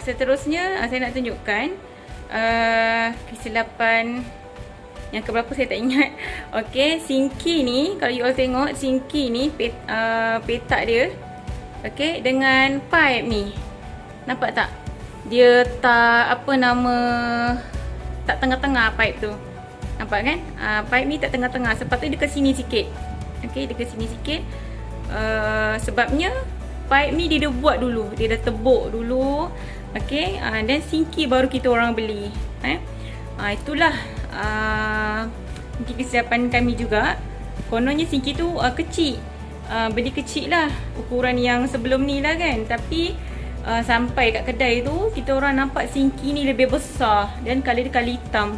Seterusnya saya nak tunjukkan kesilapan yang keberapa saya tak ingat. Okey, sinki ni kalau you all tengok sinki ni petak dia. Okey, dengan pipe ni. Nampak tak? Dia tak tak tengah-tengah pipe tu. Nampak kan? Pipe ni tak tengah-tengah. Sepatutnya dia ke sini sikit. Okey, dia ke sini sikit. Sebabnya pipe ni dia dah buat dulu. Dia dah tebuk dulu. Okey, dan sinki baru kita orang beli. Itulah mungkin kesilapan kami juga. Kononnya sinki tu kecil. Beli kecil lah. Ukuran yang sebelum ni lah kan. Tapi sampai kat kedai tu kita orang nampak sinki ni lebih besar. Dan color dia color hitam.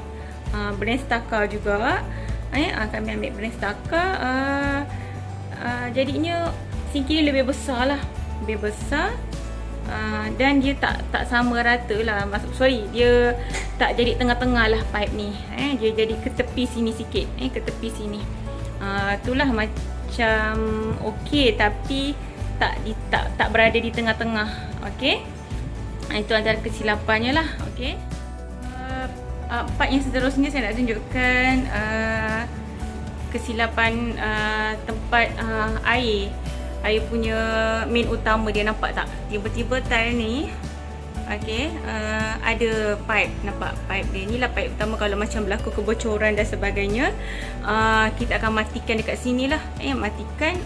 Brand Staka juga. Kami ambil brand Staka. Jadinya sinki ni lebih besar lah. Lebih besar. Dan dia tak sama rata lah. Dia tak jadi tengah-tengah lah pipe ni. Dia jadi ke tepi sini sikit. Ke tepi sini. Itulah macam okey, tapi tak berada di tengah-tengah. Okey. Itu antara kesilapannya lah. Okey. Part yang seterusnya saya nak tunjukkan kesilapan tempat air punya main utama dia. Nampak tak? Tiba-tiba tile ni ada pipe. Nampak pipe dia. Inilah pipe utama kalau macam berlaku kebocoran dan sebagainya. Kita akan matikan dekat sini lah. Matikan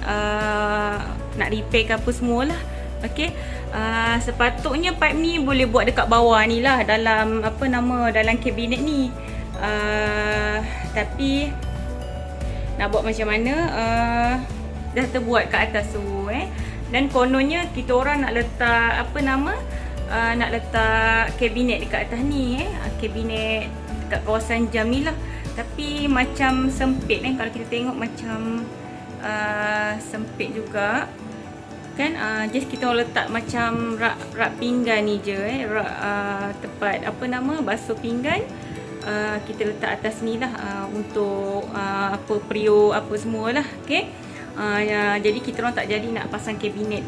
nak repair ke apa semualah. Okey. Sepatutnya pipe ni boleh buat dekat bawah ni lah, dalam dalam kabinet ni. Tapi nak buat macam mana, dah terbuat kat atas tu. Dan kononnya kita orang nak letak nak letak kabinet dekat atas ni. Kabinet dekat kawasan jam ni lah. Tapi macam sempit kalau kita tengok macam sempit juga kan. Just kita letak macam rak pinggan ni je. Rak tempat basuh pinggan. Kita letak atas ni lah untuk periuk apa semualah. Okay. Jadi kita orang tak jadi nak pasang kabinet.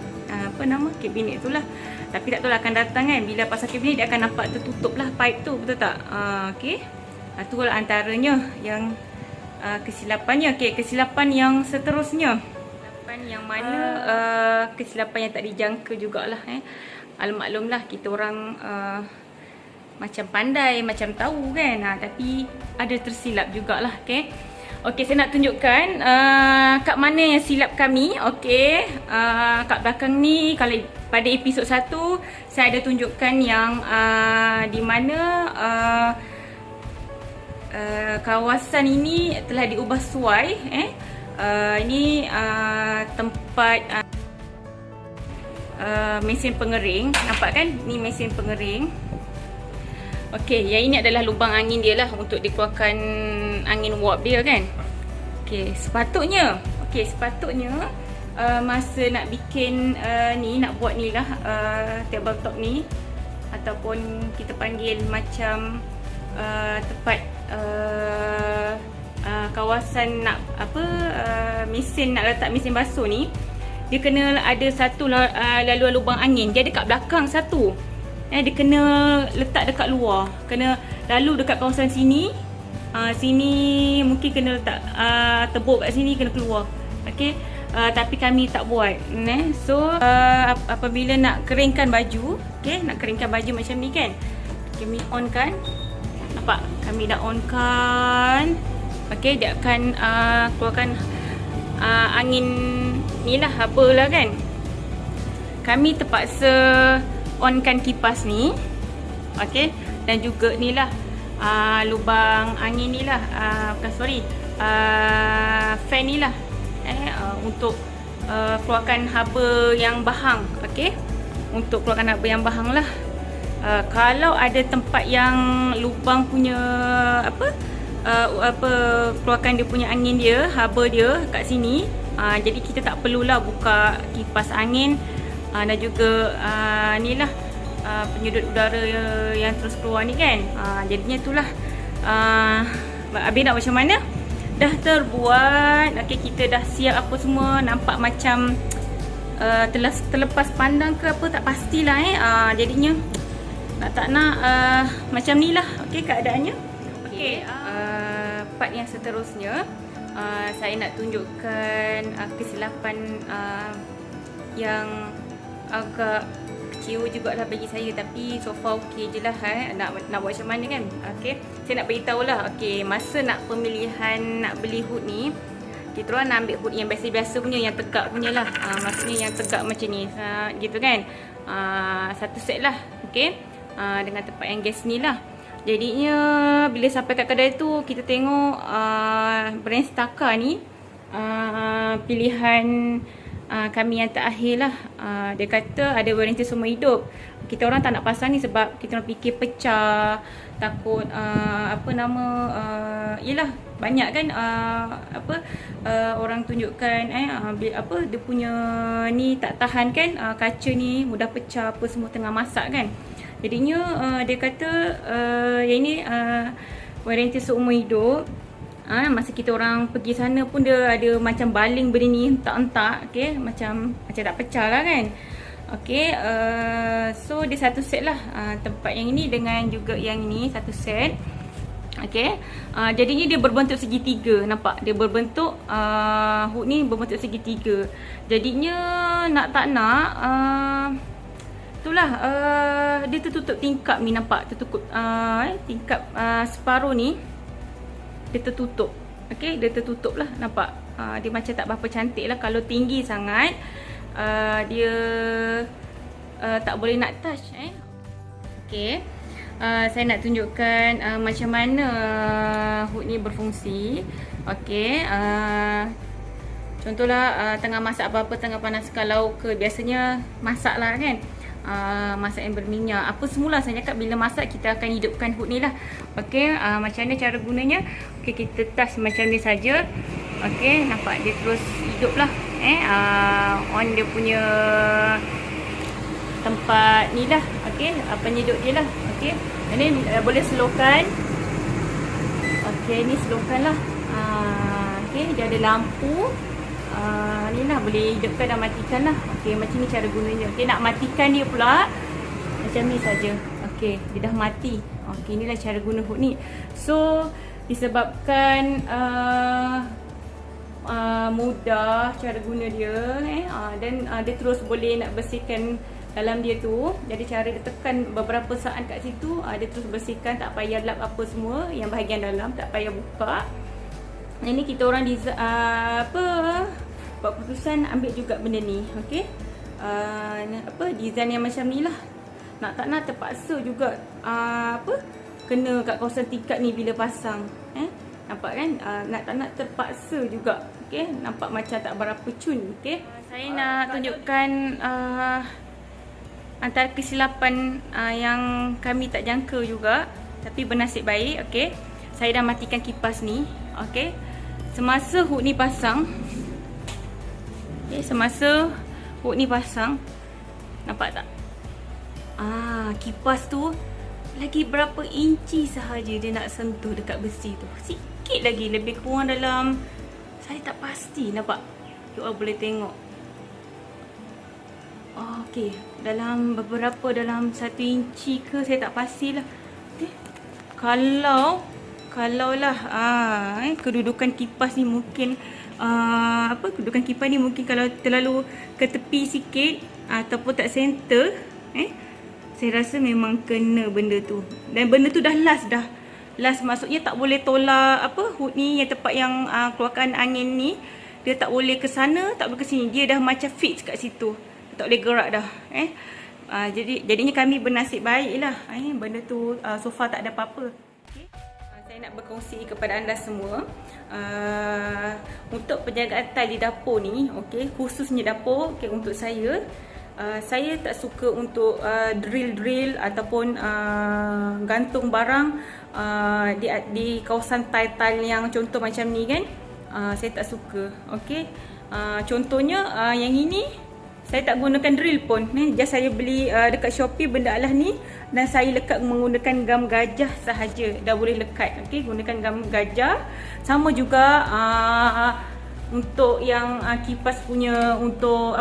Kabinet tu lah. Tapi tak tahu lah akan datang kan. Bila pasang kabinet dia akan nampak tertutup lah pipe tu. Betul tak? Okay. Itu lah antaranya yang kesilapannya. Okay. Kesilapan yang seterusnya. Kesilapan yang mana kesilapan yang tak dijangka jugalah. Maklumlah kita orang macam pandai, macam tahu kan. Tapi ada tersilap jugalah. Okay. Okey, saya nak tunjukkan kat mana yang silap kami. Okey, kat belakang ni kalau pada episod 1 saya ada tunjukkan yang di mana kawasan ini telah diubah suai. Ini tempat mesin pengering. Nampak kan? Ni mesin pengering. Okey, yang ini adalah lubang angin dia lah untuk dikeluarkan angin wap dia kan. Okey, sepatutnya masa nak bikin nak buat ni lah tabletop ni, ataupun kita panggil macam tempat kawasan nak mesin, nak letak mesin basuh ni, dia kena ada satu laluan lubang angin. Dia ada kat belakang satu. Dia kena letak dekat luar. Kena lalu dekat kawasan sini. Sini mungkin kena letak tebuk kat sini, kena keluar. Okey. Tapi kami tak buat. So apabila nak keringkan baju, nak keringkan baju macam ni kan, kami on kan. Nampak? Kami dah on kan. Okey, dia akan keluarkan angin ni lah, apalah kan. Kami terpaksa onkan kipas ni. Okey, dan juga ni lah lubang angin ni lah, fan ni lah, untuk keluarkan haba yang bahang. Okey, untuk keluarkan haba yang bahang lah. Kalau ada tempat yang lubang punya keluarkan dia punya angin dia, haba dia kat sini, jadi kita tak perlulah buka kipas angin. Dan juga ni lah penyedut udara yang terus keluar ni kan. Jadinya itulah. Habis nak macam mana? Dah terbuat. Okey, kita dah siap apa semua. Nampak macam terlepas pandang ke apa, tak pastilah. Jadinya nak tak nak macam ni lah, okey, keadaannya. Okey, part yang seterusnya saya nak tunjukkan kesilapan yang agak kecewa jugalah bagi saya, tapi so far okey je lah. Nak buat macam mana kan. Okey, saya nak beritahu lah. Okey, masa nak pemilihan nak beli hood ni, kita orang nak ambil hood yang biasa-biasa punya, yang tegak punya lah. Maksudnya yang tegak macam ni, gitu kan. Satu set lah, okey, dengan tempat yang gas ni lah. Jadinya bila sampai kat kedai tu, kita tengok brand Staka ni pilihan kami yang terakhir lah. Dia kata ada warranty seumur hidup. Kita orang tak nak pasang ni sebab kita orang fikir pecah, takut yelah, banyak kan orang tunjukkan dia punya ni tak tahan kan, kaca ni mudah pecah apa semua tengah masak kan. Jadinya dia kata yang ni warranty seumur hidup. Masa kita orang pergi sana pun dia ada macam baling benda ni entak-entak, okey, macam tak pecah lah kan. Okey, so dia satu set lah, tempat yang ini dengan juga yang ini satu set. Okey, jadinya dia berbentuk segitiga, nampak? Dia berbentuk hood ni berbentuk segitiga. Jadinya nak tak nak itulah dia tertutup tingkap ni, nampak? Tertutup tingkap separuh ni dia tertutup. Okey, dia tertutup lah, nampak? Dia macam tak berapa cantik lah. Kalau tinggi sangat dia tak boleh nak touch. Okey, saya nak tunjukkan macam mana hood ni berfungsi. Okey, contohlah tengah masak apa-apa, tengah panaskan lauk ke, biasanya masak lah kan, masak yang berminyak apa semula. Saya cakap bila masak kita akan hidupkan hood ni lah. Okey, macam mana cara gunanya? Okey, kita touch macam ni saja. Okey, nampak dia terus hidup lah. On dia punya tempat ni lah. Okey, penyedut dia lah. Okey, ini boleh slowkan. Okey, ni slowkan lah. Okey, dia ada lampu. Ni lah, boleh hidupkan dan matikan lah. Okey, macam ni cara gunanya. Okey, nak matikan dia pula macam ni saja. Okey, dia dah mati. Okey, inilah cara guna hood ni. So disebabkan mudah cara guna dia, dan dia terus boleh nak bersihkan dalam dia tu. Jadi cara dia tekan beberapa saat kat situ, dia terus bersihkan, tak payah lap apa semua yang bahagian dalam, tak payah buka. Ini kita orang buat keputusan ambil juga benda ni. Okey, design yang macam ni lah. Nak tak nak terpaksa juga kena kat kawasan tingkap ni bila pasang. Nampak kan, nak tak nak terpaksa juga. Okey, nampak macam tak berapa cun. Okey, saya nak tunjukkan antara kesilapan yang kami tak jangka juga, tapi bernasib baik. Okey, saya dah matikan kipas ni. Okey, semasa hood ni pasang, semasa hood ni pasang, nampak tak? Kipas tu lagi berapa inci sahaja dia nak sentuh dekat besi tu. Sikit lagi, lebih kurang dalam, saya tak pasti, nampak? You all boleh tengok. Okey, dalam beberapa, dalam 1 inci ke, saya tak pastilah. Okay. Kalau lah kedudukan kipas ni mungkin kedudukan kipas ni mungkin kalau terlalu ke tepi sikit ataupun tak center, saya rasa memang kena benda tu. Dan benda tu dah last, maksudnya tak boleh tolak hood ni, yang tempat yang keluarkan angin ni, dia tak boleh ke sana, tak boleh ke sini. Dia dah macam fix kat situ, tak boleh gerak dah. Jadinya kami bernasib baik lah, benda tu so far tak ada apa-apa. Okay. Saya nak berkongsi kepada anda semua untuk penjagaan tile di dapur ni. Okay, khususnya dapur. Okay, untuk saya tak suka untuk drill ataupun gantung barang di kawasan tile-tile yang contoh macam ni kan. Saya tak suka. Okey, contohnya yang ini saya tak gunakan drill pun. Just saya beli dekat Shopee benda alah ni, dan saya lekat menggunakan gam gajah sahaja, dah boleh lekat. Okey, gunakan gam gajah. Sama juga untuk yang kipas punya, untuk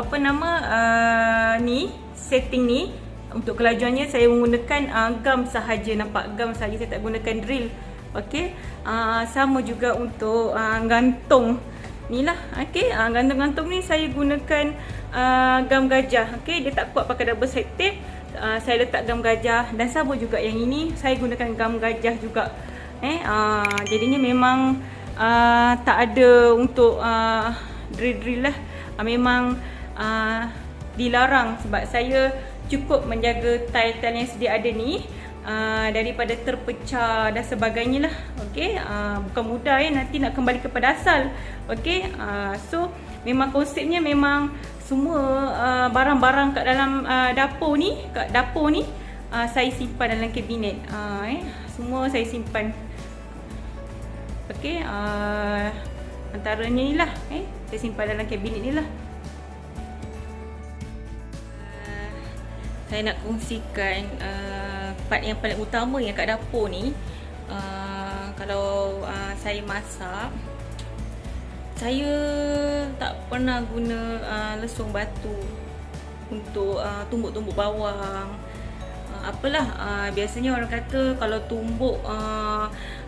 ni setting ni, Untuk kelajuannya saya menggunakan gam sahaja, nampak, gam sahaja, saya tak gunakan drill. Okey, sama juga untuk gantung ni lah. Okey, gantung-gantung ni saya gunakan gam gajah. Okey, dia tak kuat pakai double side tape. Saya letak gam gajah, dan sama juga yang ini saya gunakan gam gajah juga. Jadinya memang tak ada untuk drill-drill lah. Memang dilarang sebab saya cukup menjaga tile-tile yang sedia ada ni daripada terpecah dan sebagainya lah. Okey, bukan mudah ya, nanti nak kembali kepada asal. Okey, so memang konsepnya memang semua barang-barang kat dalam dapur ni saya simpan dalam kabinet. Semua saya simpan. Okey, antaranya ni lah, saya simpan dalam kabinet ni lah. Saya nak kongsikan part yang paling utama yang kat dapur ni. Kalau saya masak, saya tak pernah guna lesung batu untuk tumbuk-tumbuk bawang. Biasanya orang kata kalau tumbuk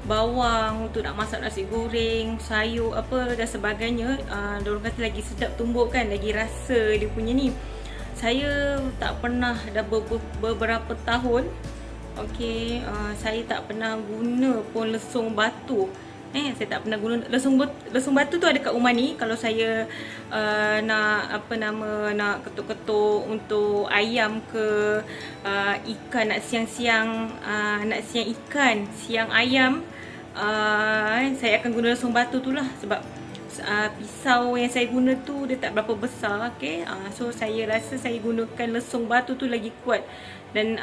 bawang untuk nak masak nasi goreng, sayur apa dan sebagainya, orang kata lagi sedap tumbuk kan, lagi rasa dia punya ni. Saya tak pernah, dah beberapa tahun, okey, saya tak pernah guna pun lesung batu. Saya tak pernah guna lesung batu tu ada kat rumah ni. Kalau saya nak nak ketuk-ketuk untuk ayam ke ikan, nak siang-siang, nak siang ikan, siang ayam, saya akan guna lesung batu tu lah. Sebab pisau yang saya guna tu dia tak berapa besar. Okay? So saya rasa saya gunakan lesung batu tu lagi kuat dan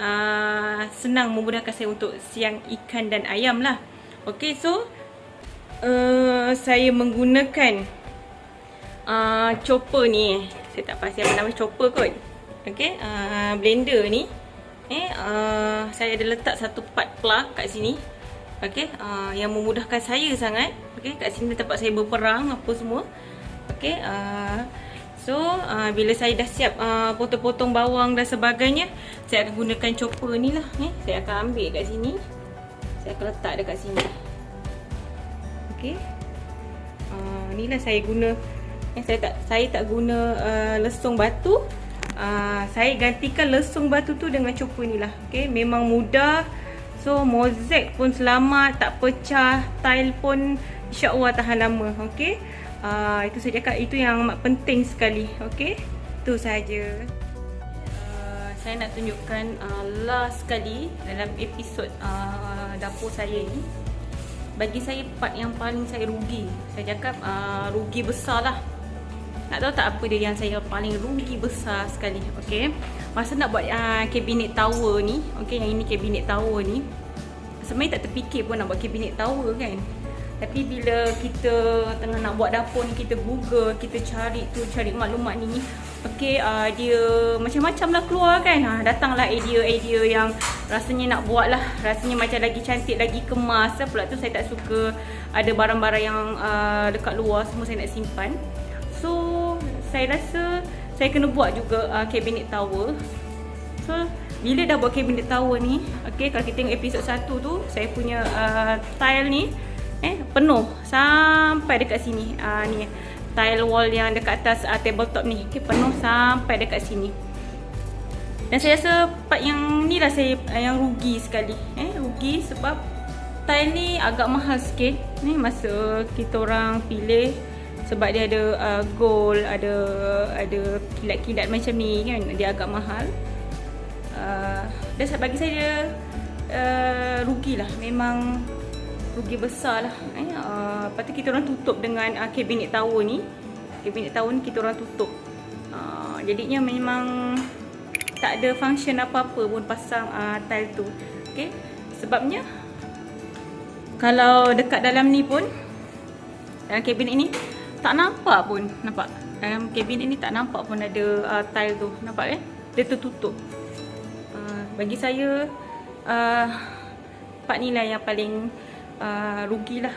senang memudahkan saya untuk siang ikan dan ayam lah. Okay, so saya menggunakan chopper ni. Saya tak pasti apa nama chopper kot. Okay, blender ni saya ada letak satu part plug kat sini. Okay, yang memudahkan saya sangat. Okay, kat sini tempat saya berperang apa semua. Okay, so bila saya dah siap potong-potong bawang dan sebagainya, saya akan gunakan chopper ni lah. Saya akan ambil kat sini, saya akan letak dekat sini. Okay, ni lah saya guna. Saya tak guna lesung batu. Saya gantikan lesung batu tu dengan chopper ni lah. Okay, memang mudah. So mozaik pun selamat, tak pecah, tile pun insya-Allah tahan lama. Okey. Itu saya cakap, itu yang amat penting sekali. Okey. Itu saja. Saya nak tunjukkan last sekali dalam episod dapur saya ni. Bagi saya part yang paling saya rugi. Saya cakap rugi besar lah. Tak tahu tak apa dia yang saya paling rugi besar sekali. Okey. Masa nak buat kabinet tower ni, okey, yang ini kabinet tower ni, sebenarnya tak terfikir pun nak buat kabinet tower kan. Tapi bila kita tengah nak buat dapur ni, kita Google, kita cari maklumat ni, okey, dia macam-macam lah keluar kan. Datanglah idea-idea yang rasanya nak buat lah, rasanya macam lagi cantik, lagi kemas. Pula tu saya tak suka ada barang-barang yang dekat luar, semua saya nak simpan. So saya rasa saya kena buat juga kabinet tower. So bila dah buat kabinet tower ni, okey, kalau kita tengok episod 1 tu, saya punya tile ni penuh sampai dekat sini. Ni tile wall yang dekat atas tabletop ni, okey, penuh sampai dekat sini. Dan saya rasa part yang ni lah saya yang rugi sekali. Rugi sebab tile ni agak mahal sikit ni masa kita orang pilih. Sebab dia ada gold, ada kilat-kilat macam ni kan, dia agak mahal. Dan bagi saya rugilah, memang rugi besar lah. Lepas tu kita orang tutup dengan kabinet tower ni. Kabinet tower ni kita orang tutup. Jadinya memang tak ada function apa-apa pun pasang tile tu. Okay? Sebabnya kalau dekat dalam ni pun, dalam kabinet ni tak nampak pun, nampak? Dalam kabinet ni tak nampak pun ada tile tu, nampak kan? Dia tertutup. Bagi saya part ni lah yang paling rugilah.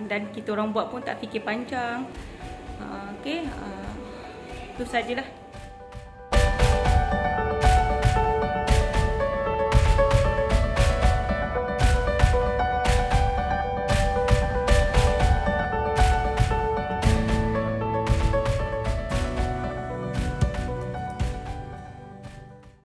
Dan kita orang buat pun tak fikir panjang. Okay, itu sajalah.